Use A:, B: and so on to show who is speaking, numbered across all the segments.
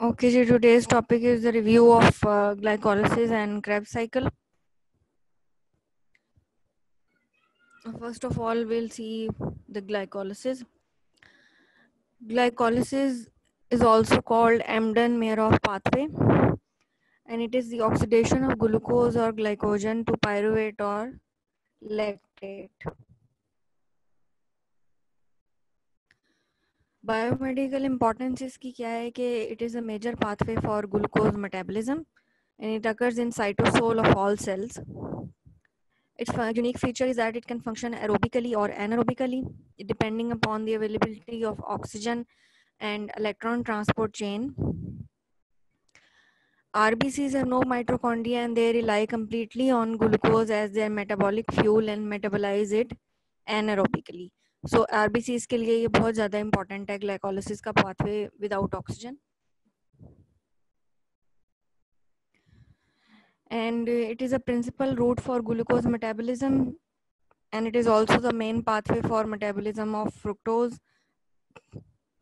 A: Okay, so today's topic is the review of glycolysis and Krebs cycle. First of all, we'll see the glycolysis. Glycolysis is also called Embden-Meyerhof pathway, and it is the oxidation of glucose or glycogen to pyruvate or lactate. Biomedical importance इसकी क्या है कि it is a major pathway for glucose metabolism, and it occurs in cytosol of all cells. Its unique feature is that it can function aerobically or anaerobically, depending upon the availability of oxygen and electron transport chain. RBCs have no mitochondria and they rely completely on glucose as their metabolic fuel and metabolize it anaerobically. So RBCs के लिए ये बहुत ज़्यादा important है glycolysis का pathway without oxygen. And it is a principal route for glucose metabolism, and it is also the main pathway for metabolism of fructose,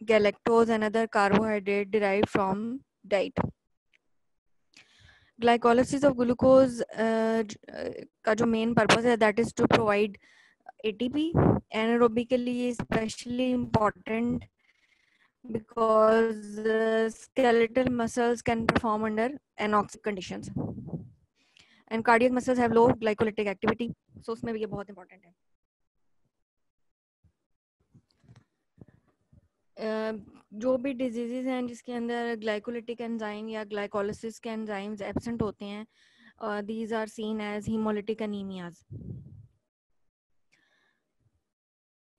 A: galactose and other carbohydrate derived from diet. Glycolysis of glucose का जो main purpose है, that is to provide ATP. Anaerobically is especially important because skeletal muscles can perform under anoxic conditions, and cardiac muscles have low glycolytic activity, so उसमें भी ये बहुत important है. जो भी डिजीजेज हैं जिसके अंदर ग्लाइकोलिटिक एंजाइम या ग्लाइकोलिसिस के एंजाइम्स एब्सेंट होते हैं, these are seen as hemolytic anemias.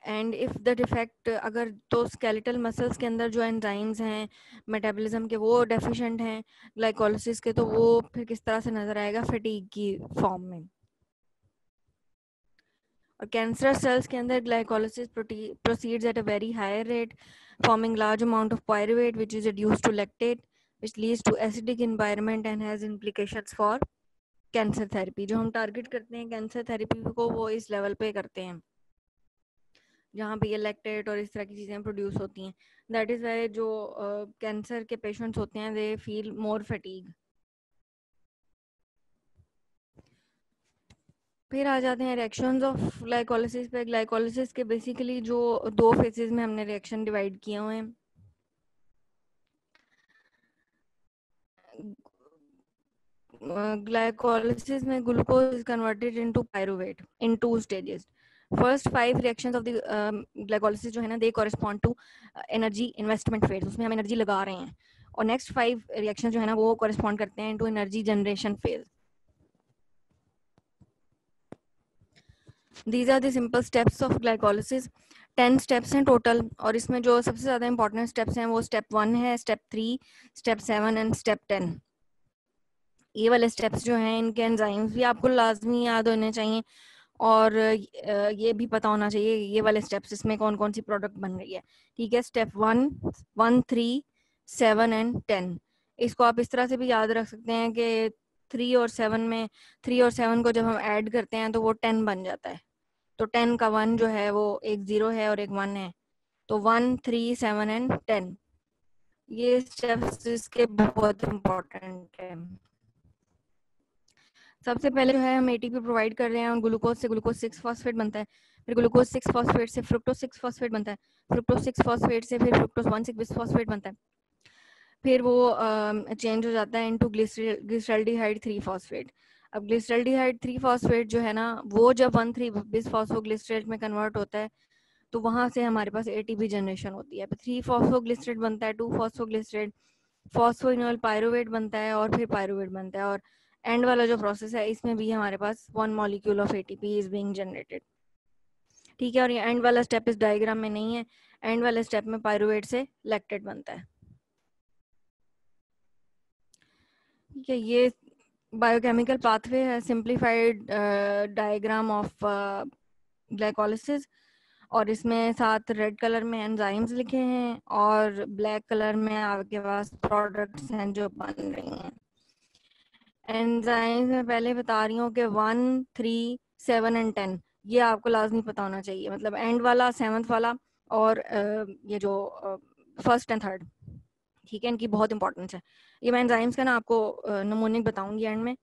A: And if the defect अगर तो स्केलेटल मसल्स के अंदर जो एंजाइम्स हैं मेटाबॉलिज्म के वो डेफिशिएंट हैं ग्लाइकोलिसिस के, तो वो फिर किस तरह से नजर आएगा फटीग की फॉर्म में. और कैंसर सेल्स के अंदर glycolysis proceeds at a very higher rate, forming large amount of pyruvate which is reduced to lactate, which leads to acidic environment and has implications for cancer therapy. जो हम target करते हैं cancer therapy को वो इस level पे करते हैं जहाँ पे ये लैक्टेट और इस तरह की चीज़ें प्रोड्यूस होती हैं. दैट इज़ वाई जो कैंसर के पेशेंट्स होते हैं दे फील मोर फटीग. फिर आ जाते हैं रिएक्शंस ऑफ ग्लाइकोलिसिस पे. ग्लाइकोलिसिस के बेसिकली जो दो फेजेस में हमने रिएक्शन डिवाइड किए हुए हैं. Glycolysis में glucose is converted into pyruvate in two stages. First 5 reactions of the glycolysis जो है ना, they correspond to energy investment phase. उसमें हम energy लगा रहे हैं. और next 5 reactions जो है ना वो correspond करते हैं into energy generation phase. These are the simple steps of glycolysis. 10 steps हैं टोटल, और इसमें जो सबसे ज़्यादा इंपॉर्टेंट स्टेप्स हैं वो स्टेप 1 है, स्टेप 3, स्टेप 7 एंड स्टेप 10. ये वाले स्टेप्स जो हैं इनके एंजाइम्स भी आपको लाजमी याद होने चाहिए, और ये भी पता होना चाहिए ये वाले स्टेप्स इसमें कौन कौन सी प्रोडक्ट बन रही है. ठीक है, स्टेप 1, 1, 3, 7 एंड 10. इसको आप इस तरह से भी याद रख सकते हैं कि 3 और 7 को जब हम ऐड करते हैं तो वो 10 बन जाता है. तो 10 का 1 जो है वो एक 0 है और एक 1 है, तो 1, 3, 7 एंड 10. ये स्टेप्स इसके बहुत इंपॉर्टेंट है. सबसे पहले जो है हम एटीपी प्रोवाइड कर रहे हैं, ग्लूकोज से ग्लूकोज 6 फॉस्फेट बनता है, फिर ग्लूकोज 6 फॉस्फेट से फ्रुक्टोज 6 फॉस्फेट बनता है, फ्रुक्टोज 6 फॉस्फेट से फिर फ्रुक्टोज 1 6 फॉस्फेट बनता है, फिर वो चेंज हो जाता है इनटू ग्लिसरल्डिहाइड 3 फॉस्फेट. अब ग्लिसरल्डिहाइड 3 फॉस्फेट जो है ना वो जब 1 3 बिस फॉस्फोग्लिसरेट में कन्वर्ट होता है तो वहां से हमारे पास एटीपी जनरेशन होती है. 3 फॉस्फोग्लिसरेट बनता है, 2 फॉस्फोग्लिसरेट, फॉस्फोइनोल पायरुवेट बनता है और फिर पायरुवेट बनता है. और एंड वाला जो प्रोसेस है इसमें भी हमारे पास 1 molecule of ATP is being generated. ठीक है, और ये एंड वाला स्टेप इस डायग्राम में नहीं है. एंड वाले स्टेप में पायरुवेट से लैक्टेट बनता है. ठीक है, ये बायोकेमिकल पाथवे है, सिंप्लीफाइड डायग्राम ऑफ ग्लाइकोलिसिस, और इसमें साथ रेड कलर में एंजाइम्स लिखे हैं और ब्लैक कलर में आपके पास प्रोडक्ट्स हैं जो बन रही हैं. एंजाइम्स में पहले बता रही हूँ कि 1, 3, 7 एंड 10 ये आपको लाजमी पता होना चाहिए. मतलब एंड वाला, 7th वाला और ये जो फर्स्ट एंड थर्ड. ठीक है, इनकी बहुत इंपॉर्टेंस है। ये मैं एंजाइम्स का ना आपको नमूनिक बताऊंगी एंड में।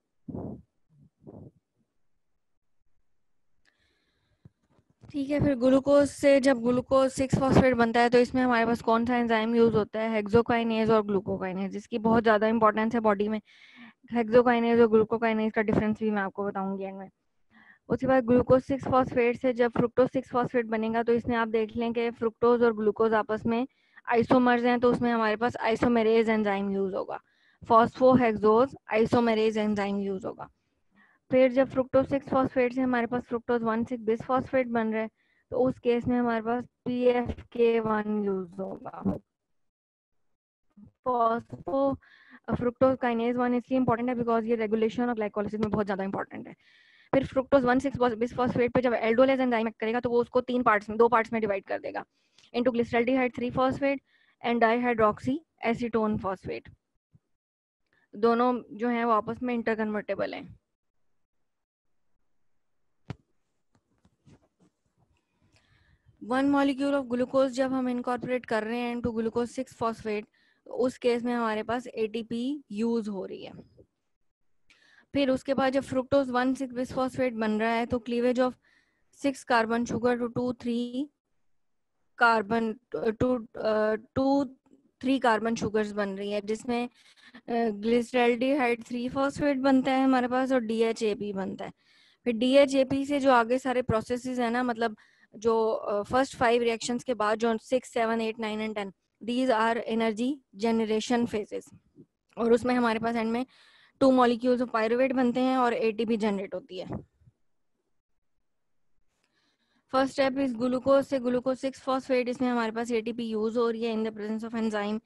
A: ठीक है, फिर ग्लूकोज से जब ग्लूकोज 6 फॉस्फेट बनता है तो इसमें हमारे पास कौन सा एंजाइम यूज होता है? हेक्सोकाइनेज और ग्लूकोकाइनेज, जिसकी बहुत ज़्यादा इंपॉर्टेंस है बॉडी में। हेक्सोकाइनेज और ग्लूकोकाइनेज का डिफरेंस भी मैं आपको बताऊंगी एंड में। उसके बाद ग्लूकोज 6 फॉस्फेट से जब फ्रुक्टोज 6 फॉस्फेट बनेगा तो इसमें आप देख लें कि फ्रुक्टोज और ग्लूकोज आपस में आइसोमर्स हैं, तो उसमें हमारे पास आइसोमेरेज एंजाइम यूज होगा, फॉस्फोहेक्सोज आइसोमेरेज एंजाइम यूज होगा। फिर जब फ्रुक्टोज 6 फॉस्फेट से हमारे पास फ्रुक्टोज 1,6 बिसफॉस्फेट बन रहा है तो उस केस में हमारे पास PFK1 यूज होगा। फॉस्फो फ्रुक्टोज काइनेज 1 इसलिए इंपॉर्टेंट है बिकॉज ये रेगुलेशन और ग्लाइकोलिसिस में बहुत ज्यादा इंपॉर्टेंट है। फिर फ्रुक्टोज 1,6 बिसफॉस्फेट पे जब एल्डोलेज एंजाइम एक्ट करेगा तो वो उसको दो पार्ट्स में डिवाइड कर देगा, into glyceraldehyde 3 phosphate and dihydroxy acetone phosphate. दोनों जो है वो आपस में इंटरकन्वर्टेबल हैं। वन मॉलिक्यूल ऑफ ग्लूकोज जब हम इनकॉर्पोरेट कर रहे हैं इनटू ग्लूकोज 6 फॉस्फेट, तो उस केस में हमारे पास ATP यूज हो रही है। फिर उसके बाद जब फ्रुक्टोज 1,6 बिसफॉस्फेट बन रहा है तो cleavage of 6 carbon sugar to 3 carbon to 3 carbon sugars बन रही है, जिसमें ग्लिसरल्डिहाइड 3 फॉस्फेट बनता है हमारे पास और DHAP बनता है। फिर DHAP से जो आगे सारे प्रोसेसेस है ना, मतलब जो फर्स्ट 5 रिएक्शंस के बाद जो 6, 7, 8, 9 and 10, these are energy generation phases, और उसमें हमारे पास एंड में 2 मॉलिक्यूल्स ऑफ पायरुवेट बनते हैं और ATP जनरेट होती है। फर्स्ट स्टेप इज ग्लूकोज से ग्लूकोज 6 फॉस्फेट, इसमें हमारे पास ATP यूज हो रही है इन the presence of enzyme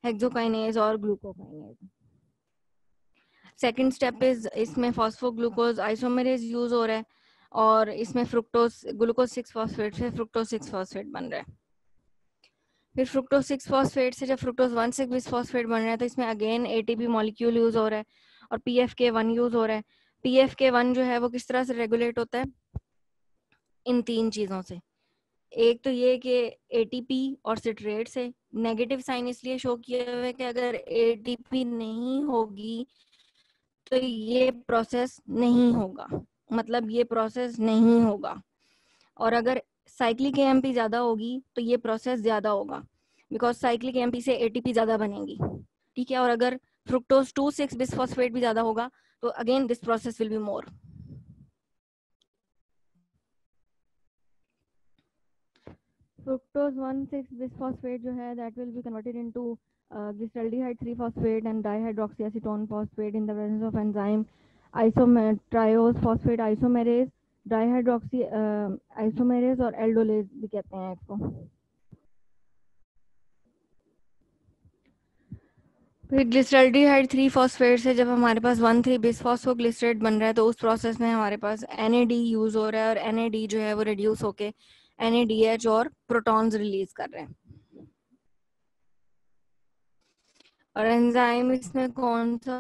A: hexokinase और ग्लूकोकाइनेज। सेकेंड स्टेप इज इसमें फॉस्फोग्लूकोज आइसोमेरेज यूज हो रहा है और इसमें फ्रुक्टोज ग्लूकोज 6 फॉस्फेट से फ्रुक्टोज 6 फॉस्फेट बन रहा है। फिर फ्रुक्टोज 6 फॉस्फेट से जब फ्रुक्टोज 1,6 बिसफॉस्फेट बन रहा है तो इसमें अगेन ATP मॉलिक्यूल यूज हो रहा है और PFK1 यूज हो रहा है। PFK1 जो है वो किस तरह से रेगुलेट होता है? इन 3 चीजों से। एक तो ये कि ATP और सिट्रेट से। नेगेटिव साइन इसलिए शो किया हुआ है कि अगर ATP नहीं होगी तो ये प्रोसेस नहीं होगा, मतलब ये प्रोसेस नहीं होगा। और अगर साइक्लिक AMP ज्यादा होगी तो ये प्रोसेस ज्यादा होगा, बिकॉज साइक्लिक AMP से ATP ज्यादा बनेगी। ठीक है, और अगर फ्रुक्टोज 2,6 बिसफॉस्फेट भी ज्यादा होगा तो again this process will be more. Fructose 1,6 bisphosphate जो है that will be converted into glyceraldehyde 3 phosphate and dihydroxyacetone phosphate in the presence of enzyme triose phosphate isomerase, dihydroxy isomerase और एल्डोलेज भी कहते हैं इसको। फिर ग्लिसरल्डिहाइड 3 फॉस्फेट से जब हमारे पास 1,3 बिसफॉस्फोग्लिसरेट बन रहा है तो उस प्रोसेस में हमारे पास NAD यूज हो रहा है और NAD जो है वो रिड्यूस होके NADH और प्रोटॉन्स रिलीज कर रहे हैं। और एंजाइम इसमें कौन सा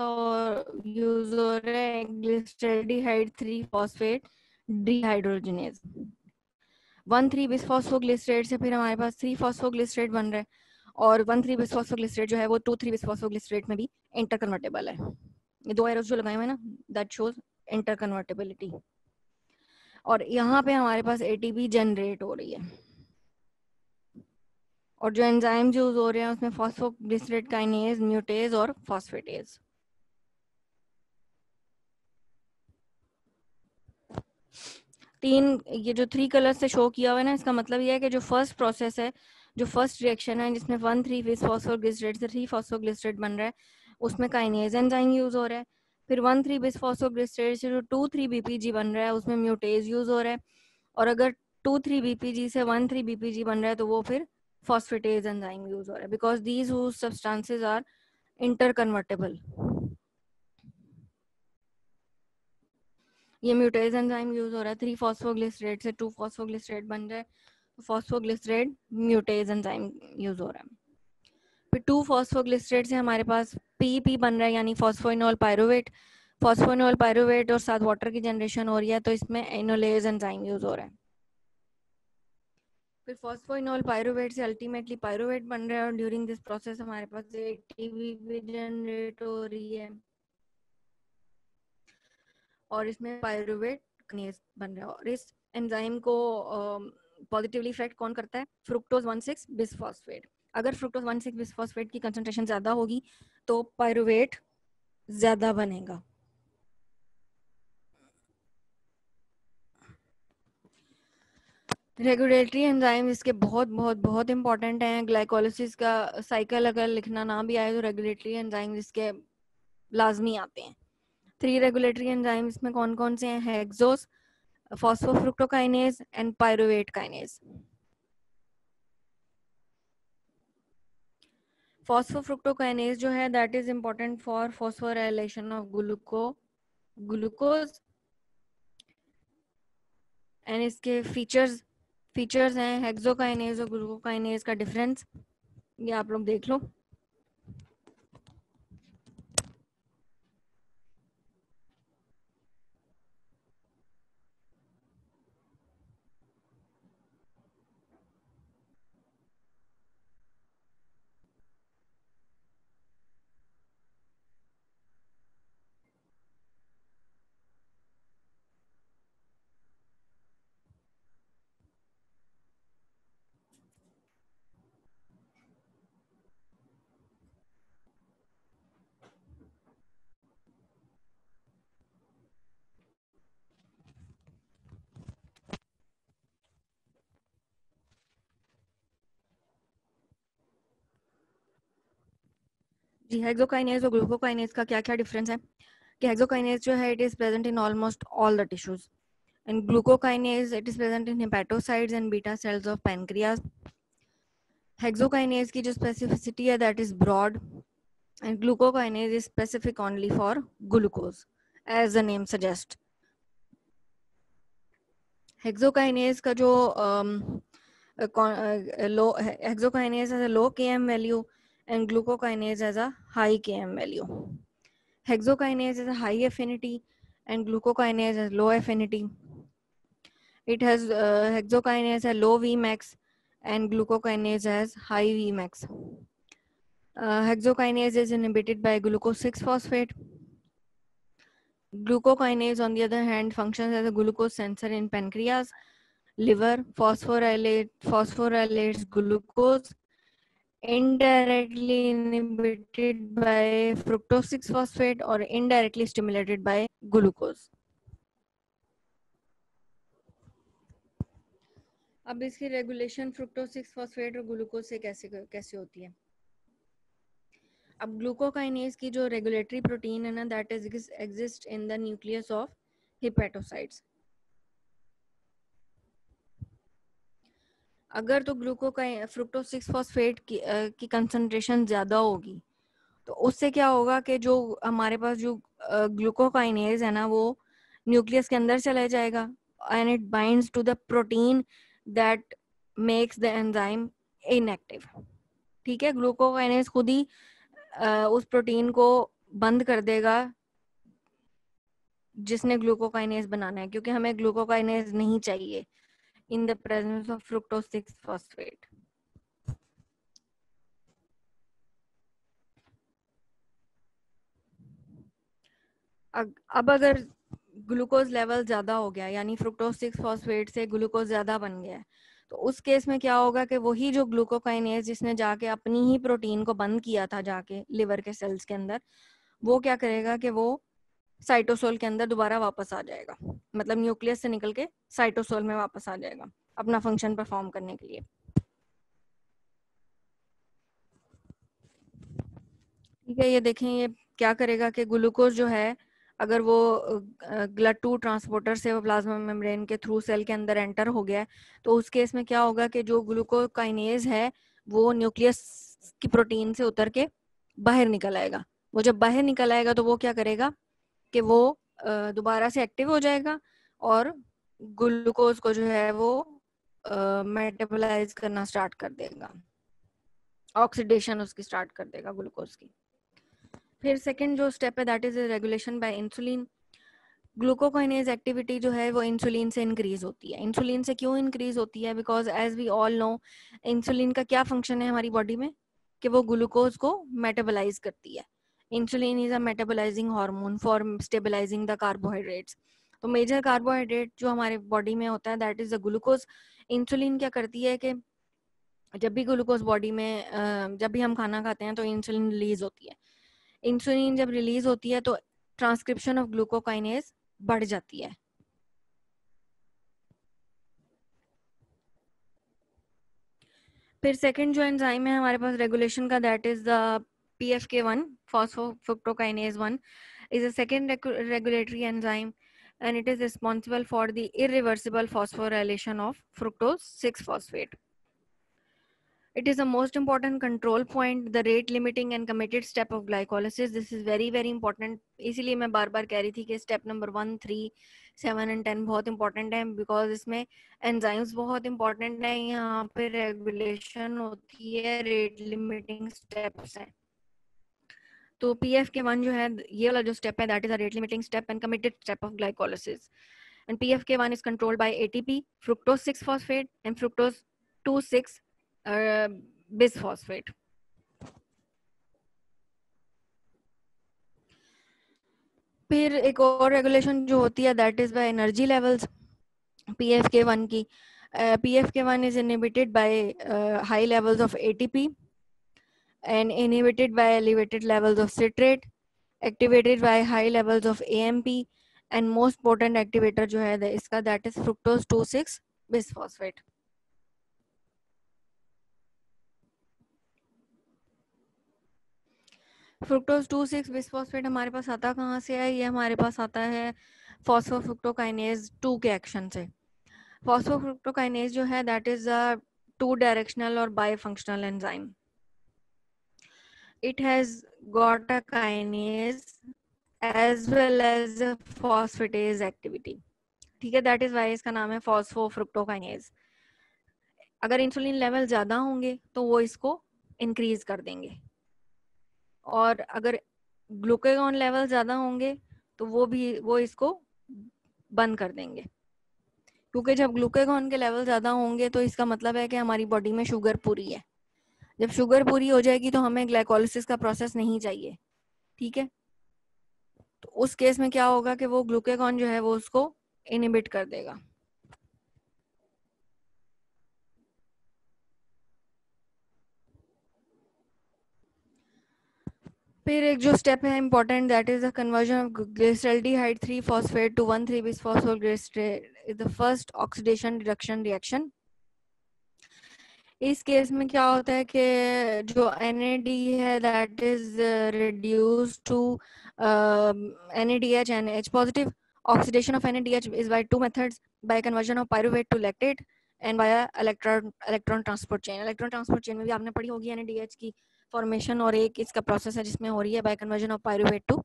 A: यूज हो रहा है? Glyceraldehyde 3 phosphate dehydrogenase. 1,3 बिसफॉस्फोग्लिसरेट से फिर हमारे पास 3 फॉस्फोग्लिसरेट बन रहा है और 1,3 बिसफॉस्फोग्लिसरेट जो है वो 2,3 बिसफॉस्फोग्लिसरेट में भी इंटरकन्वर्टेबल है। ये 2 एरोस जो लगाए हुए हैं ना, दैट शोज इंटरकन्वर्टेबिलिटी। और यहाँ पे हमारे पास ATP जनरेट हो रही है और जो एंजाइम यूज हो रहे हैं उसमें फॉस्फोग्लिसरेट काइनेज, म्यूटेज और फॉस्फेटेज। ये जो 3 कलर से शो किया हुआ है ना, इसका मतलब ये है कि जो फर्स्ट प्रोसेस है, जो फर्स्ट रिएक्शन है जिसमें 1,3 बिसफॉस्फोग्लिसरेट से 3 फॉस्फोग्लिसरेट बन रहा है, उसमें काइनेज एंजाइम यूज हो रहा है। फिर 1,3 बिसफॉस्फोग्लिसरेट से जो 2,3 BPG बन रहा है उसमें म्यूटेज यूज हो रहा है। और अगर 2,3 BPG से 1,3 BPG बन रहा है तो वो फिर फॉस्फेटेज एंजाइम यूज हो रहा है, because these substances are interconvertible. ये म्यूटेज एंजाइम यूज हो रहा है, 3 फॉस्फोग्लिसरेट से 2 फॉस्फोग्लिसरेट बन रहा है, फॉस्फोग्लिसरेट म्यूटेज एंजाइम यूज हो रहा है। फिर 2 फॉस्फोग्लिसरेट से हमारे पास PEP बन रहा है, यानी फॉस्फोइनोल पायरुवेट। फॉस्फोइनोल पायरुवेट और साथ वाटर की जनरेशन हो रही है तो इसमें एनोलेज एंजाइम यूज हो रहा है। फिर फॉस्फोइनोल पायरुवेट से अल्टीमेटली पायरुवेट बन रहा है और ड्यूरिंग दिस प्रोसेस हमारे पास एटीपी भी जनरेट हो रही है और इसमें पायरुवेट किनेज बन रहा है। और इस एंजाइम को पॉजिटिवली इफेक्ट कौन करता है? Fructose 1,6 bisphosphate. अगर फ्रुक्टोज 1,6 बिसफॉस्फेट की कंसंट्रेशन ज्यादा होगी तो पायरुवेट ज्यादा बनेगा। रेगुलेटरी एंजाइम इसके बहुत बहुत बहुत इंपॉर्टेंट हैं। ग्लाइकोलिसिस का साइकिल अगर लिखना ना भी आए तो रेगुलेटरी एंजाइम इसके लाजमी आते हैं। 3 रेगुलेटरी एंजाइम्स में कौन कौन से हैं? Hexose, phosphofructokinase and pyruvate kinase. Phosphofructokinase जो है that is important for phosphorylation of glucose and इसके फीचर्स हैं हेक्सोकाइनेज और ग्लूकोकाइनेज का डिफरेंस ये आप लोग देख लो। जी, हेक्सोकाइनेज और ग्लूकोकाइनेज का क्या क्या डिफरेंस है कि हेक्सोकाइनेज जो है it is present in almost all the tissues and glucokinase it is present in hepatocytes and beta cells of pancreas. Hexokinase की जो स्पेसिफिसिटी है that is broad and glucokinase is specific only for glucose as the name suggest. Hexokinase का जो hexokinase has a low km value and glucokinase has a high km value. Hexokinase has a high affinity and glucokinase has low affinity. It has hexokinase has low Vmax and glucokinase has high Vmax. Hexokinase is inhibited by glucose 6-phosphate. Glucokinase on the other hand functions as a glucose sensor in pancreas, liver, phosphorylates glucose, indirectly inhibited by fructose 6-phosphate or indirectly stimulated by glucose. अब इसकी regulation fructose 6-फॉस्फेट और glucose से कैसे होती है? अब glucokinase की जो रेगुलेटरी प्रोटीन है ना that is exist in the nucleus of hepatocytes. अगर तो फ्रुक्टोज 6-फॉस्फेट की कंसंट्रेशन ज्यादा होगी तो उससे क्या होगा कि जो हमारे पास जो ग्लूकोकाइनेज है ना वो न्यूक्लियस के अंदर चला जाएगा and it binds to the protein that makes the enzyme inactive. ठीक है, ग्लूकोकाइनेज खुद ही उस प्रोटीन को बंद कर देगा जिसने ग्लूकोकाइनेज बनाना है, क्योंकि हमें ग्लूकोकाइनेज नहीं चाहिए in the presence of fructose six phosphate. अब अगर ग्लूकोज लेवल ज्यादा हो गया यानी फ्रुक्टोज 6-फॉस्फेट से ग्लूकोज ज्यादा बन गया है तो उस केस में क्या होगा कि वही जो ग्लूकोकाइनेज जिसने जाके अपनी ही प्रोटीन को बंद किया था जाके लिवर के सेल्स के अंदर, वो क्या करेगा कि वो साइटोसोल के अंदर दोबारा वापस आ जाएगा, मतलब न्यूक्लियस से निकल के साइटोसोल में वापस आ जाएगा अपना फंक्शन परफॉर्म करने के लिए। ठीक है, ये देखें ये क्या करेगा कि ग्लूकोज जो है अगर वो GLUT2 ट्रांसपोर्टर से वो प्लाज्मा मेम्ब्रेन के थ्रू सेल के अंदर एंटर हो गया तो उस केस में क्या होगा कि जो ग्लूकोकाइनेज है वो न्यूक्लियस की प्रोटीन से उतर के बाहर निकल आएगा। वो जब बाहर निकल आएगा तो वो क्या करेगा कि वो दोबारा से एक्टिव हो जाएगा और ग्लूकोज को जो है वो मेटाबोलाइज करना स्टार्ट कर देगा, ऑक्सीडेशन उसकी स्टार्ट कर देगा ग्लूकोज की। फिर सेकंड जो स्टेप है that is regulation bye insulin. Glucokinase activity जो है वो इंसुलिन से इंक्रीज होती है। इंसुलिन से क्यों इंक्रीज होती है? Because as we all know, insulin का क्या फंक्शन है हमारी बॉडी में कि वो ग्लूकोज को मेटाबोलाइज करती है। Insulin is a metabolizing hormone for stabilizing the carbohydrates. तो मेजर कार्बोहाइड्रेट जो हमारे बॉडी में होता है that is the glucose. Insulin क्या करती है कि जब भी ग्लूकोज बॉडी में जब भी हम खाना खाते हैं तो इंसुलिन रिलीज होती है। इंसुलिन जब रिलीज होती है तो ट्रांसक्रिप्शन ऑफ ग्लूकोकाइनेज बढ़ जाती है। फिर सेकंड जो एंजाइम है हमारे पास रेगुलेशन का that is the PFK1 phosphofructokinase 1 is a second regulatory enzyme and it is responsible for the irreversible phosphorylation of fructose 6 phosphate. It is the most important control point, the rate limiting and committed step of glycolysis. This is very very important. इसीलिए मैं बार बार कह रही थी कि step number 1, 3, 7 and 10 बहुत important है because इसमें enzymes बहुत इंपॉर्टेंट है। यहाँ पे रेगुलेशन होती है, रेट लिमिटिंग स्टेप्स है। तो PFK1 जो है ये वाला जो स्टेप है that is a rate limiting step and committed step of glycolysis. And PFK1 is controlled by ATP, fructose 6 phosphate and fructose 2,6 bisphosphate. फिर एक और रेगुलेशन जो होती है that is by energy levels PFK1 की। PFK1 is inhibited by high levels of ATP and inhibited by elevated levels of citrate, activated by high levels of AMP and most potent activator जो है इसका that is fructose 2,6 bisphosphate. Fructose 2,6 bisphosphate हमारे पास आता कहाँ से है? ये हमारे पास आता है फॉस्फोफ्रुक्टोकाइनेज 2 के एक्शन से। फॉस्फोफ्रुक्टोकाइनेज जो है दैट इज अ 2 डायरेक्शनल और bifunctional enzyme. It has got a kinase as well as phosphatase activity. ठीक है, दैट इज वाई इसका नाम है फॉस्फोफ्रुक्टोकाइनेज। अगर इंसुलिन लेवल ज्यादा होंगे तो वो इसको इंक्रीज कर देंगे और अगर ग्लूकागॉन लेवल ज्यादा होंगे तो वो इसको बंद कर देंगे। क्योंकि जब ग्लूकागॉन के लेवल ज्यादा होंगे तो इसका मतलब है कि हमारी बॉडी में शुगर पूरी है। जब शुगर पूरी हो जाएगी तो हमें ग्लाइकोलिसिस का प्रोसेस नहीं चाहिए। ठीक है, तो उस केस में क्या होगा कि वो ग्लूकागॉन जो है वो उसको इनहिबिट कर देगा। फिर एक जो स्टेप है important that is the conversion of glyceraldehyde 3 phosphate to 1,3 bisphosphoglycerate is the first oxidation reduction reaction. इस केस में क्या होता है कि जो NAD है that is reduce to NADH and H positive. Oxidation of NADH is by two methods, by conversion of pyruvate to lactate and via electron transport chain. Electron transport chain में भी आपने पढ़ी होगी NADH की formation और एक इसका process है जिसमें हो रही है by conversion of pyruvate to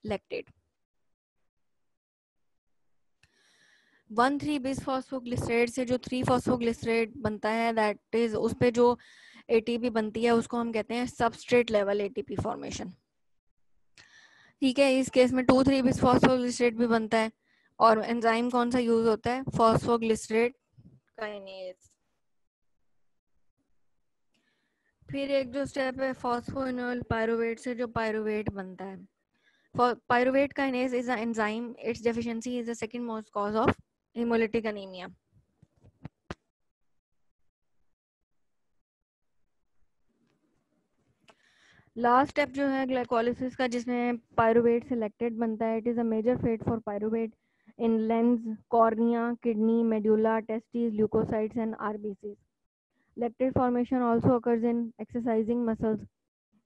A: lactate. 1,3 bisphosphoglycerate से जो 3 फॉस्फोग्लिसरेट बनता है दैट इज उस पे जो ATP बनती है उसको हम कहते हैं सबस्ट्रेट लेवल ATP फॉर्मेशन। ठीक है, इस केस में 2,3 बिसफॉस्फोग्लिसरेट भी बनता है और एंजाइम कौन सा यूज होता है? Phosphoglycerate kinase. फिर एक जो स्टेप है फॉस्फोइनोल पायरुवेट से जो पायरुवेट बनता है। Pyruvate kinase is an enzyme. Its deficiency is the second most cause of hemolytic anemia. Last step जो है ग्लाइकोलिसिस का जिसमें पायरुवेट से लैक्टेट बनता है। It is a major fate for pyruvate in lens, cornea, kidney, medulla, testis, leukocytes and RBCs. Lactate formation also occurs in exercising muscles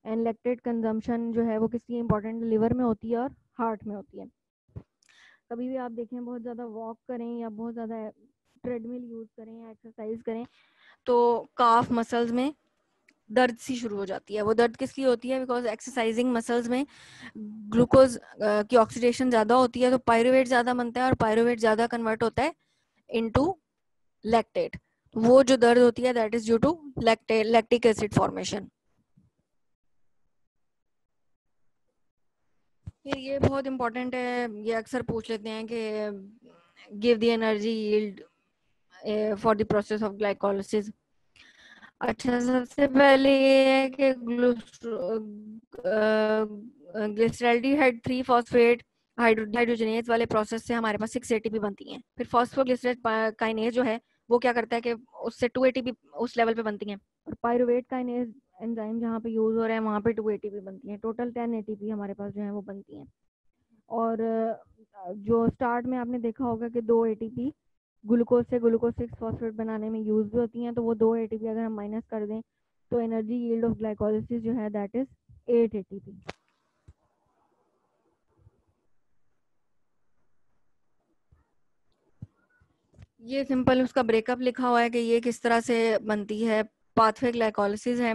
A: and lactate consumption जो है वो किसकी इंपॉर्टेंट? लिवर में होती है और हार्ट में होती है। कभी भी आप देखें बहुत ज़्यादा वॉक करें या बहुत ज़्यादा ट्रेडमिल यूज़ करें या एक्सरसाइज करें तो काफ मसल्स में दर्द सी शुरू हो जाती है। वो दर्द किसकी होती है? बिकॉज एक्सरसाइजिंग मसल्स में ग्लूकोज की ऑक्सीडेशन ज़्यादा होती है तो पायरुवेट ज़्यादा बनता है और पायरुवेट ज़्यादा कन्वर्ट होता है इनटू लैक्टेट। वो जो दर्द होती है that is due to lactic acid formation. ये बहुत इम्पोर्टेंट है, ये अक्सर पूछ लेते हैं कि give the energy yield for the process of glycolysis. अच्छा, सबसे पहले ये है कि ग्लिसरॉल्डिहाइड 3 फॉस्फेट हाइड्रोजनेज वाले प्रोसेस से हमारे पास 6 एटीपी बनती हैं। फिर फॉस्फोग्लिसरेज काइनेज जो है वो क्या करता है कि उससे 2 एटीपी उस लेवल पे बनती हैं, और पायरुवेट काइनेज एंजाइम जहाँ पे यूज हो रहा है वहाँ पे 2 एटीपी बनती हैं। टोटल 10 एटीपी हमारे पास जो है वो बनती हैं। और जो स्टार्ट में आपने देखा होगा कि 2 एटीपी ग्लूकोज से ग्लूकोज 6 फॉस्फेट बनाने में यूज भी होती हैं, तो वो 2 एटीपी अगर हम माइनस कर दें तो एनर्जी यील्ड ऑफ ग्लाइकोलिसिस जो है दैट इज 8 एटीपी। ये सिंपल उसका ब्रेकअप लिखा हुआ है कि ये किस तरह से बनती है। पाथवे ग्लाइकोलिसिस है,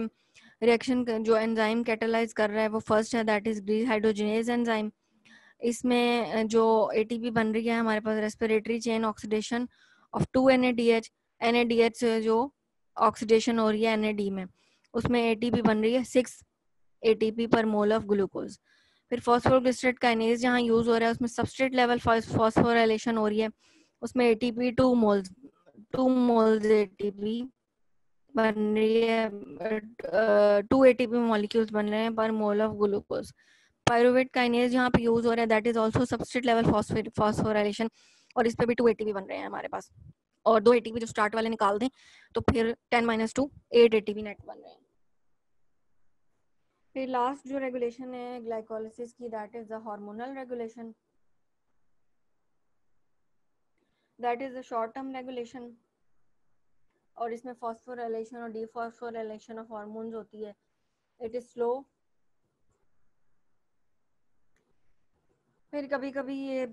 A: रिएक्शन जो एंजाइम कैटालाइज कर रहा है वो फर्स्ट है दैट इज डिहाइड्रोजिनेज एंजाइम। इसमें जो एटीपी बन रही है हमारे पास respiratory chain oxidation of 2 NADH। NADH जो ऑक्सीडेशन हो रही है NAD में, उसमें एटीपी बन रही है 6 एटीपी पर मोल ऑफ ग्लूकोज। फिर फॉस्फोग्लिसरेट काइनेज जहाँ यूज हो रहा है उसमें सबस्ट्रेट लेवल फॉस्फोराइलेशन हो रही है, उसमें एटीपी 2 मोल्स एटीपी बन रही है, 2 एटीपी मॉलिक्यूल्स बन रहे हैं पर mole of glucose. Pyruvate kinase यहाँ पे यूज हो रहा है that is also substrate level phosphorylation, और इस पे भी 2 एटीपी बन रहे हैं हमारे पास, और 2 एटीपी जो स्टार्ट वाले निकाल दें तो फिर 10 - 2 8 एटीपी नेट बन रहे हैं। फिर लास्ट जो रेगुलेशन है ग्लाइकोलिसिस की that is the hormonal regulation, that is the short term regulation, और इसमें फॉस्फोराइलेशन और डीफॉस्फोराइलेशन ऑफ हार्मोन्स होती है। It is slow. फिर कभी कभी ये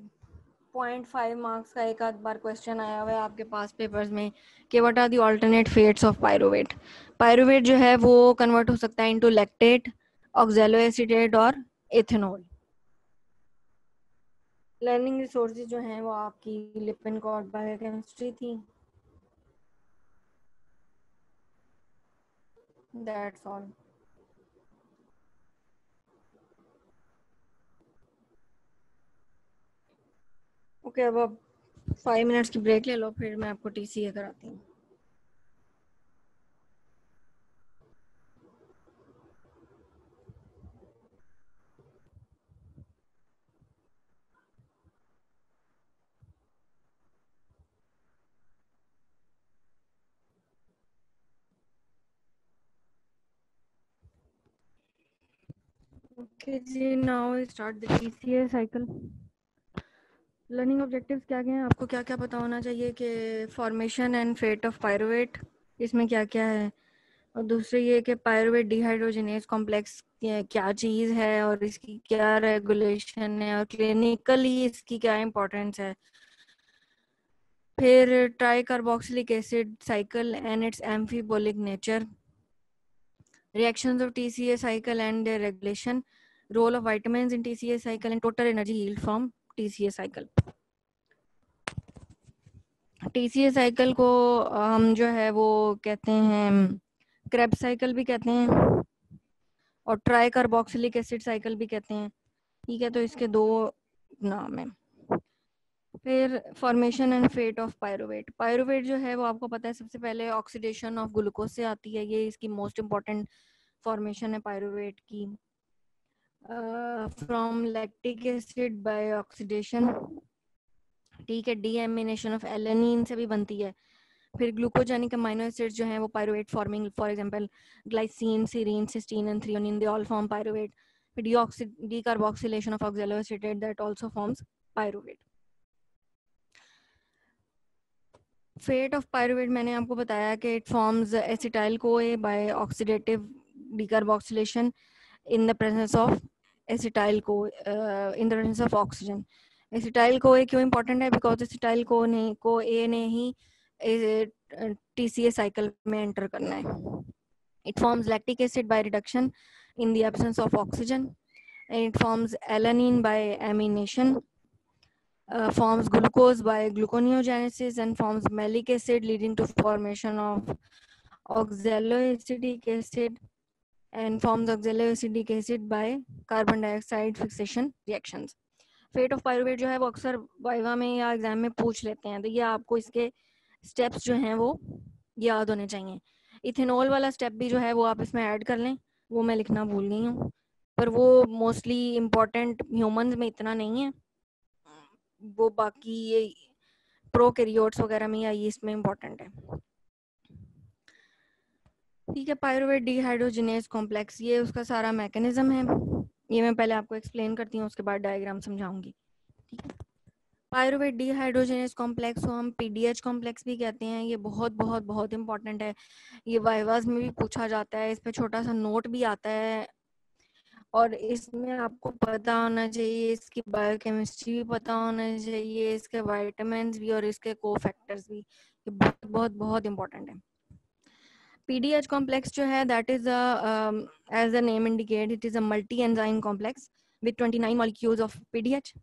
A: 0.5 मार्क्स का एक आध बार क्वेश्चन आया हुआ है आपके पास पेपर्स में कि what are the alternate fates of pyruvate. Pyruvate जो है वो कन्वर्ट हो सकता है इनटू लैक्टेट, ऑक्सैलोएसीटेट और इथेनॉल। लर्निंग रिसोर्सेज जो हैं वो आपकी लिपिनकॉर्ड बायोकेमिस्ट्री थी। That's all. ओके, अब आप 5 मिनट्स की ब्रेक ले लो, फिर मैं आपको TCA कराती हूँ। ओके जी, now start the TCA cycle. Learning objectives क्या क्या हैं, आपको क्या क्या पता होना चाहिए कि formation and fate of pyruvate इसमें क्या क्या है, और दूसरे ये कि पायरुवेट डिहाइड्रोजिनेज कॉम्प्लेक्स क्या चीज़ है और इसकी क्या रेगुलेशन है और क्लिनिकली इसकी क्या इंपॉर्टेंस है। फिर try carboxylic acid cycle and it's एम्फीबोलिक nature, reactions of TCA cycle and their regulation, role of vitamins in TCA cycle and total energy yield from TCA cycle। TCA cycle को हम जो है वो कहते हैं क्रेब्स साइकिल भी कहते हैं और ट्राई कार्बोक्सिलिक एसिड साइकिल भी कहते हैं। ठीक है, तो इसके 2 नाम है। फिर formation and fate of pyruvate. Pyruvate जो है वो आपको पता है सबसे पहले ऑक्सीडेशन ऑफ ग्लूकोज से आती है, ये इसकी मोस्ट इम्पॉर्टेंट फॉर्मेशन है पायरुवेट की। From lactic acid by oxidation, ठीक है, डीएमिनेशन ऑफ एलेनिन से भी बनती है। फिर ग्लूकोजेनिक अमाइनो एसिड्स जो हैं वो pyruvate forming, for example glycine, serine, cysteine and threonine, they all form pyruvate. फिर decarboxylation of oxaloacetate that also forms pyruvate. Fate of pyruvate मैंने आपको बताया कि it forms acetyl CoA by oxidative decarboxylation in the presence of acetyl co in the presence of oxygen। Acetyl CoA क्यों important है, because acetyl co ए ने ही TCA cycle में enter करना है। It forms lactic acid by reduction in the absence of oxygen, and it forms alanine by amination, forms glucose by gluconeogenesis and forms malic acid leading to formation of oxaloacetic acid, and forms auxiliary acetic acid by carbon dioxide fixation reactions. Fate of pyruvate जो है वो अक्सर viva में या exam में पूछ लेते हैं, तो ये आपको इसके स्टेप्स जो हैं वो याद होने चाहिए. इथेनॉल वाला स्टेप भी जो है वो आप इसमें ऐड कर लें, वो मैं लिखना भूल गई हूँ, पर वो मोस्टली इम्पोर्टेंट ह्यूमंस में इतना नहीं है, वो बाकी ये प्रोकैरियोट्स वगैरह में या यीस्ट में इम्पोर्टेंट है. ठीक है, पायरुवेट डिहाइड्रोजिनेज कॉम्प्लेक्स, ये उसका सारा मैकेनिज्म है. ये मैं पहले आपको एक्सप्लेन करती हूँ, उसके बाद डायग्राम समझाऊंगी. ठीक है, पायरुवेट डिहाइड्रोजिनेज कॉम्प्लेक्स को हम पीडीएच कॉम्प्लेक्स भी कहते हैं. ये बहुत बहुत बहुत इंपॉर्टेंट है, ये वाइवास में भी पूछा जाता है, इस पे छोटा सा नोट भी आता है, और इसमें आपको पता होना चाहिए, इसकी बायोकेमिस्ट्री भी पता होना चाहिए, इसके विटामिन भी और इसके कोफैक्टर्स भी. ये बहुत बहुत बहुत इंपॉर्टेंट है. PDH complex जो है that is as the name indicate, it is a multi enzyme complex with 29 molecules of PDH,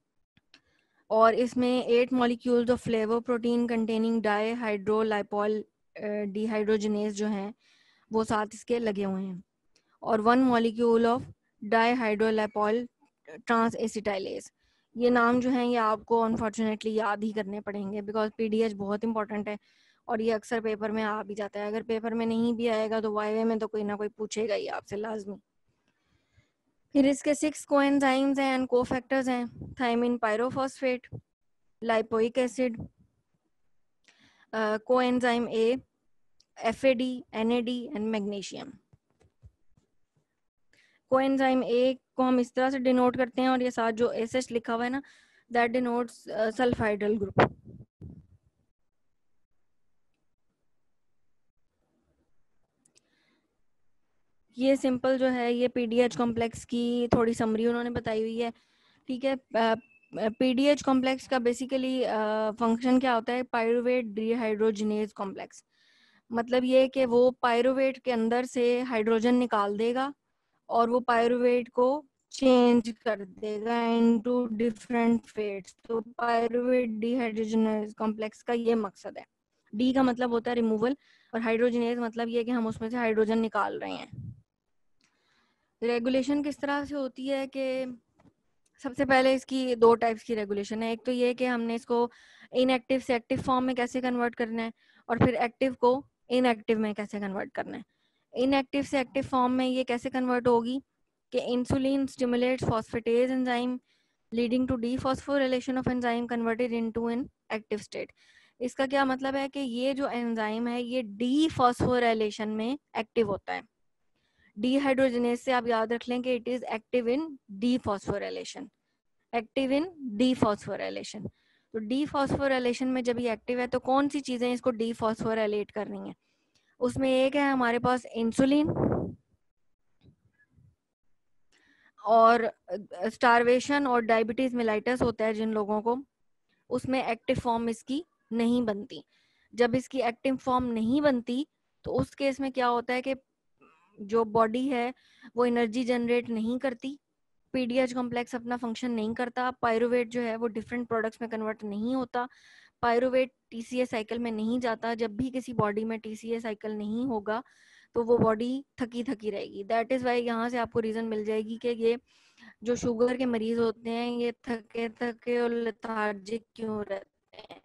A: और इसमें 8 molecules of flavor protein containing dihydrolipoyl dehydrogenase जो हैं वो साथ इसके लगे हुए हैं, और 1 molecule of dihydrolipoyl transacetylase. ये नाम जो हैं ये आपको अनफॉर्चुनेटली याद ही करने पड़ेंगे, बिकॉज PDH बहुत इंपॉर्टेंट है और ये अक्सर पेपर में आ भी जाता है. अगर पेपर में नहीं भी आएगा तो वाईवे में तो कोई ना कोई पूछेगा ही आपसे लाजमी. फिर इसके 6 कोएंजाइम्स हैं एंड कोफैक्टर्स हैं: thiamine pyrophosphate, lipoic acid, coenzyme A, FAD, NAD and magnesium. Coenzyme A को हम इस तरह से डिनोट करते हैं, और ये साथ जो SS लिखा हुआ है ना, दैट डिनोट्स सल्फाइडल ग्रुप. ये सिंपल जो है ये PDH कॉम्प्लेक्स की थोड़ी समरी उन्होंने बताई हुई है. ठीक है, PDH कॉम्प्लेक्स का बेसिकली फंक्शन क्या होता है? Pyruvate dehydrogenase complex. मतलब ये कि वो पायरुवेट के अंदर से हाइड्रोजन निकाल देगा और वो पायरुवेट को चेंज कर देगा इनटू डिफरेंट फेट्स. तो पायरुवेट डिहाइड्रोजिनेज कॉम्प्लेक्स का ये मकसद है. डी का मतलब होता है रिमूवल, और हाइड्रोजिनेज मतलब ये कि हम उसमें से हाइड्रोजन निकाल रहे हैं. रेगुलेशन किस तरह से होती है कि सबसे पहले इसकी 2 टाइप्स की रेगुलेशन है. एक तो ये कि हमने इसको इनएक्टिव से एक्टिव फॉर्म में कैसे कन्वर्ट करना है, और फिर एक्टिव को इनएक्टिव में कैसे कन्वर्ट करना है. इनएक्टिव से एक्टिव फॉर्म में ये कैसे कन्वर्ट होगी कि insulin stimulates phosphatase enzyme leading to dephosphorylation of enzyme converted into an active state. इसका क्या मतलब है कि ये जो एंजाइम है ये डीफॉस्फोरिलेशन में एक्टिव होता है. डिहाइड्रोजिनेज से आप याद रख लें कि it is active in dephosphorylation, active in dephosphorylation. तो डीफॉस्फोरिलेशन में जब ये एक्टिव है तो कौन सी चीजें इसको डीफॉस्फोरिलेट कर रही हैं? उसमें एक है हमारे पास इंसुलिन, और स्टारवेशन और डायबिटीज मेलाइटस होता है जिन लोगों को, उसमें एक्टिव फॉर्म इसकी नहीं बनती. जब इसकी एक्टिव फॉर्म नहीं बनती तो उस केस में क्या होता है कि जो बॉडी है वो एनर्जी जनरेट नहीं करती, PDH कॉम्प्लेक्स अपना फंक्शन नहीं करता, पायरुवेट जो है वो डिफरेंट प्रोडक्ट्स में कन्वर्ट नहीं होता, पायरुवेट TCA साइकिल में नहीं जाता. जब भी किसी बॉडी में TCA साइकिल नहीं होगा तो वो बॉडी थकी थकी रहेगी. दैट इज वाई यहाँ से आपको रीजन मिल जाएगी कि ये जो शुगर के मरीज होते हैं ये थके थके और लेथार्जिक क्यों रहते हैं.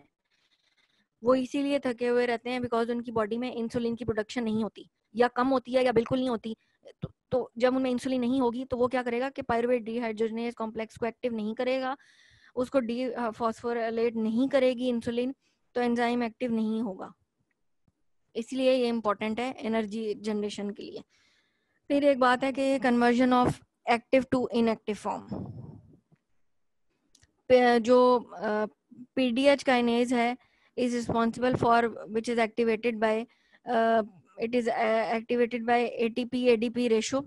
A: वो इसीलिए थके हुए रहते हैं बिकॉज उनकी बॉडी में इंसुलिन की प्रोडक्शन नहीं होती, या कम होती है या बिल्कुल नहीं होती. तो जब उनमें इंसुलिन नहीं होगी तो वो क्या करेगा कि पायरुवेट डिहाइड्रोजिनेज कॉम्प्लेक्स को एक्टिव नहीं करेगा, उसको डी फॉस्फोराइलेट नहीं करेगी इंसुलिन, तो एंजाइम एक्टिव नहीं होगा. इसलिए ये इंपॉर्टेंट है एनर्जी जनरेशन के लिए. फिर एक बात है कि conversion of active to inactive form. जो PDH काइनेज है is responsible for which is activated by it is activated by ATP ADP ratio,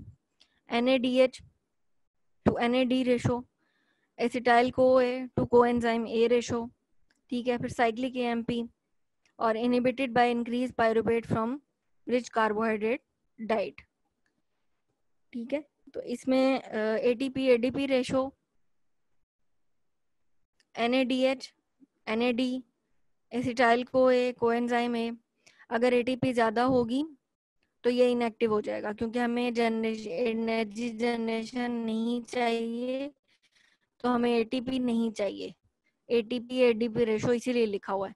A: NADH to NAD ratio, acetyl CoA to coenzyme A ratio. ठीक है, फिर cyclic AMP, और inhibited by increased pyruvate from rich carbohydrate diet. ठीक है, तो इसमें ATP ADP ratio, NADH, NAD, acetyl CoA, coenzyme A, अगर ATP ज़्यादा होगी तो ये इनएक्टिव हो जाएगा, क्योंकि हमें एनर्जी जनरेशन नहीं चाहिए, तो हमें एटीपी नहीं चाहिए। एटीपी एडीपी रेशो इसीलिए लिखा हुआ है।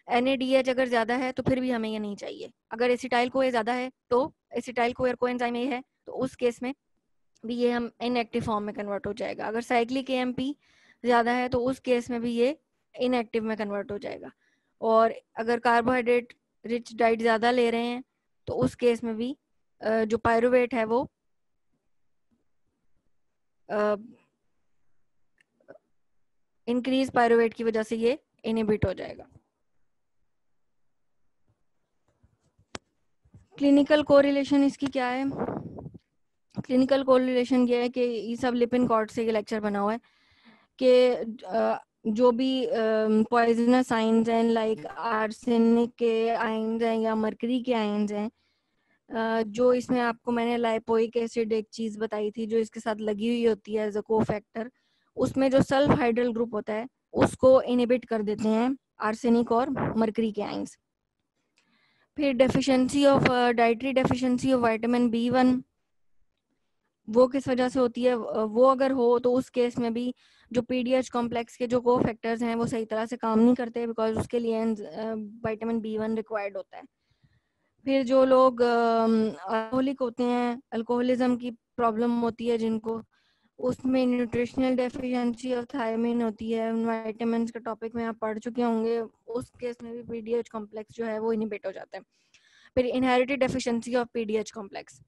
A: NADH अगर ज्यादा है तो फिर भी हमें ये नहीं चाहिए। अगर एसिटाइल को ज्यादा है तो एसिटाइल को कोएंजाइम ए है, तो उस केस में भी ये हम इनएक्टिव फॉर्म में कन्वर्ट हो जाएगा। अगर साइक्लिक AMP ज्यादा है तो उस केस में भी ये इनएक्टिव में कन्वर्ट हो जाएगा। और अगर कार्बोहाइड्रेट रिच डाइट ज्यादा ले रहे हैं तो उस केस में भी जो पायरुवेट है वो इंक्रीज पायरुवेट की वजह से ये इनहिबिट हो जाएगा। क्लिनिकल कोरिलेशन इसकी क्या है? क्लिनिकल कोरिलेशन ये है कि ये सब लिपिन कॉर्ड से ये लेक्चर बना हुआ है कि जो भी पॉइजनस आयंस हैं, लाइक आर्सेनिक के आयंस हैं या मरकरी के आयंस हैं, जो इसमें आपको मैंने लाइपोइक एसिड एक चीज बताई थी जो इसके साथ लगी हुई होती है एज अ कोफैक्टर, उसमें जो सल्फ हाइड्रल ग्रुप होता है उसको इनहिबिट कर देते हैं आर्सेनिक और मरकरी के आयंस। फिर deficiency of dietary deficiency of vitamin B1, वो किस वजह से होती है? वो अगर हो तो उस केस में भी जो PDH कॉम्प्लेक्स के जो कोफैक्टर्स हैं वो सही तरह से काम नहीं करते, बिकॉज उसके लिए विटामिन B1 रिक्वायर्ड होता है। फिर जो लोग अल्कोहलिक होते हैं, अल्कोहलिज्म की प्रॉब्लम होती है जिनको, उसमें न्यूट्रिशनल डेफिशिएंसी ऑफ थायमिन होती है। विटामिन के टॉपिक में आप पढ़ चुके होंगे। उस केस में भी PDH कॉम्प्लेक्स जो है वो इनहिबिट हो जाता है। फिर inherited deficiency of PDH complex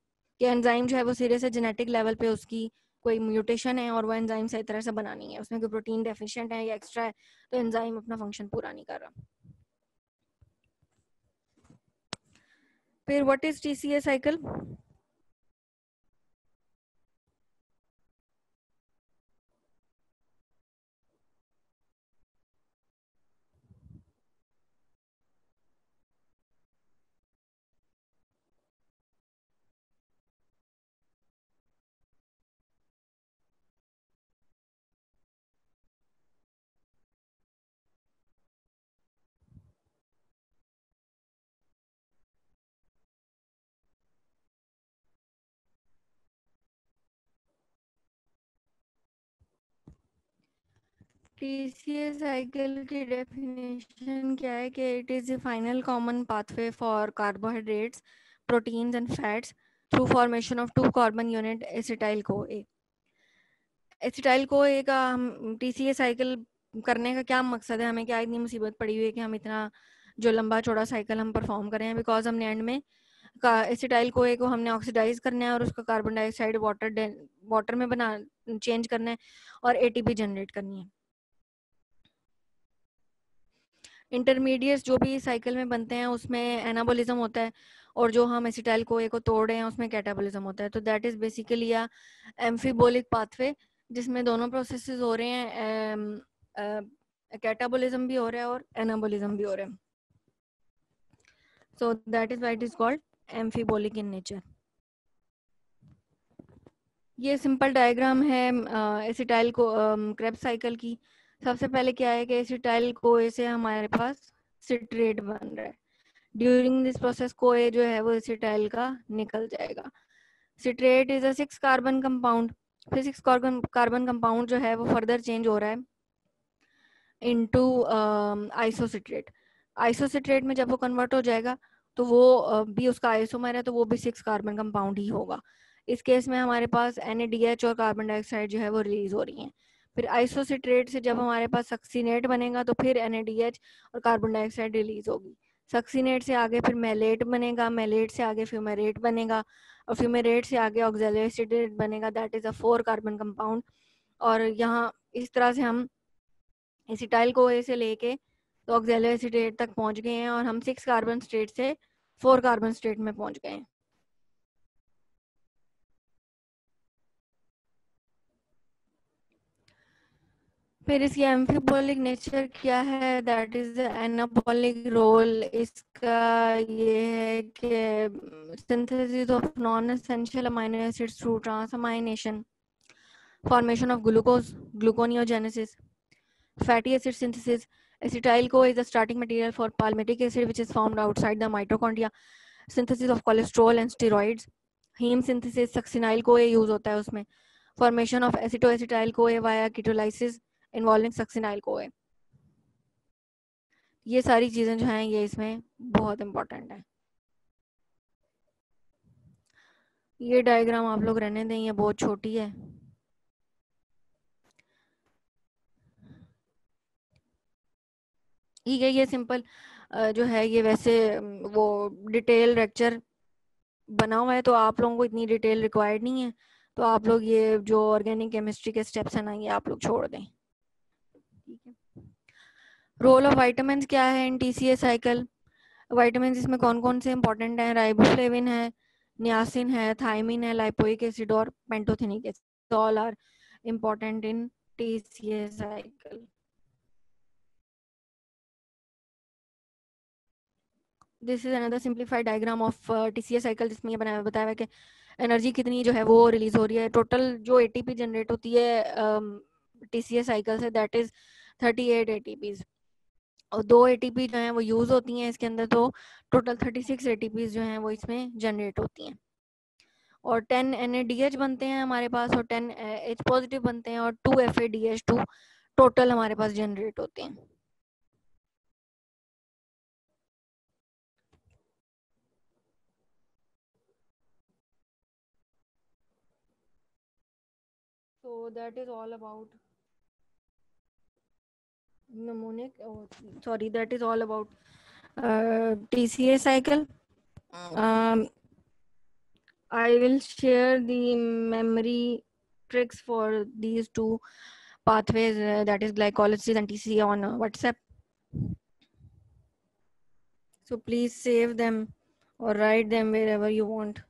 A: कि एंजाइम जो है वो सीरियस है, जेनेटिक लेवल पे उसकी कोई म्यूटेशन है और वो एंजाइम सही तरह से बना नहीं है, उसमें कोई प्रोटीन डेफिशिएंट है या एक्स्ट्रा है, तो एंजाइम अपना फंक्शन पूरा नहीं कर रहा। फिर what is TCA cycle? TCA cycle की डेफिनेशन क्या है कि it is the final common pathway for carbohydrates, proteins and fats through formation of 2 carbon unit acetyl CoA। Acetyl CoA का हम TCA साइकिल करने का क्या मकसद है? हमें क्या इतनी मुसीबत पड़ी हुई है कि हम इतना जो लंबा चौड़ा साइकिल हम परफॉर्म कर रहे हैं? बिकॉज हमने एंड में का एसिटाइल CoA को हमने ऑक्सीडाइज करना है और उसका कार्बन डाइऑक्साइड वाटर में बना चेंज करना है और ATP जनरेट करनी है। इंटरमीडिएट्स जो भी साइकिल में बनते हैं उसमें एनाबोलिज्म होता है, और जो हम एसिटाइल CoA को तोड़ रहे हैं उसमें कैटाबोलिज्म होता है। तो that is basically a एम्फीबोलिक pathway जिसमें दोनों प्रोसेसेस हो रहे हैं, कैटाबोलिज्म भी हो रहा है और एनाबोलिज्म भी हो रहा है। So that is why it is called एम्फीबोलिक in nature. ये सिंपल डायग्राम है एसिटाइल को क्रेब्स साइकिल की। सबसे पहले क्या है कि एसिटाइल CoA से हमारे पास सिट्रेट बन रहा है। ड्यूरिंग दिस प्रोसेस CoA जो है वो एसिटाइल का निकल जाएगा। Citrate is a 6 carbon compound. फिर 6 कार्बन कंपाउंड जो है वो फर्दर चेंज हो रहा है इनटू आइसोसिट्रेट। आइसोसिट्रेट में जब वो कन्वर्ट हो जाएगा तो वो भी उसका आइसोमर है, तो वो भी 6 कार्बन कंपाउंड ही होगा। इस केस में हमारे पास NADH और कार्बन डाइऑक्साइड जो है वो रिलीज हो रही हैं। फिर आइसोसिट्रेट से जब हमारे पास सक्सीनेट बनेगा तो फिर NADH और कार्बन डाइऑक्साइड रिलीज होगी। सक्सीनेट से आगे फिर मेलेट बनेगा, मेलेट से आगे फ्यूमेरेट बनेगा, और फ्यूमेरेट से आगे ऑक्सैलिक एसिटेट बनेगा, that is a 4 carbon compound. और यहाँ इस तरह से हम एसिटाइल CoA से लेके तो ऑक्सैलिक एसिटेट तक पहुंच गए हैं और हम 6 कार्बन स्टेट से 4 कार्बन स्टेट में पहुंच गए हैं। फिर इसकी एम्फीबोलिक नेचर क्या है? दैट इज एनाबोलिक रोल इसका ये है कि synthesis of non essential amino acids through transamination, formation of glucose, gluconeogenesis, fatty acid synthesis. Acetyl CoA is the starting material for palmitic acid which is formed outside the mitochondria. Synthesis of cholesterol and steroids, heme synthesis succinyl CoA use होता है उसमें, formation of एसिटोएसिटाइल कोए via कीटोलाइसिस involving succinyl कोए। ये सारी चीजें जो हैं ये इसमें बहुत इंपॉर्टेंट है। ये डायग्राम आप लोग रहने दें, ये बहुत छोटी है। ठीक है, ये सिंपल जो है ये वैसे वो डिटेल लेक्चर बना हुआ है, तो आप लोगों को इतनी डिटेल रिक्वायर्ड नहीं है, तो आप लोग ये जो ऑर्गेनिक केमिस्ट्री के स्टेप्स हैं ना ये आप लोग छोड़ दें। ठीक है। रोल ऑफ वाइटामिन क्या है इन टीसीए साइकिल? वाइटामिन इसमें कौन कौन से इंपॉर्टेंट हैं? राइबोफ्लेविन है, नियासिन है, थायमिन है, लाइपोइक एसिड और pantothenic acid, all are important in TCA cycle. This is another simplified diagram of TCA cycle, जिसमें ये बताया है कि एनर्जी कितनी जो है वो रिलीज हो रही है। टोटल जो एटीपी जनरेट होती है टीसीए साइकिल से, दैट इज 38 एटीपीज, और 2 एटीपी जो हैं वो यूज होती हैं इसके अंदर, तो टोटल 36 एटीपी जो हैं वो इसमें जनरेट होती हैं। और 10 NADH बनते हैं हमारे पास, और 10 H पॉजिटिव बनते हैं, और 2 FADH2 टोटल हमारे पास जनरेट होते हैं। So that is all about mnemonic. Oh, sorry, that is all about TCA cycle. I will share the memory tricks for these two pathways, that is glycolysis and TCA, on WhatsApp. So please save them or write them wherever you want.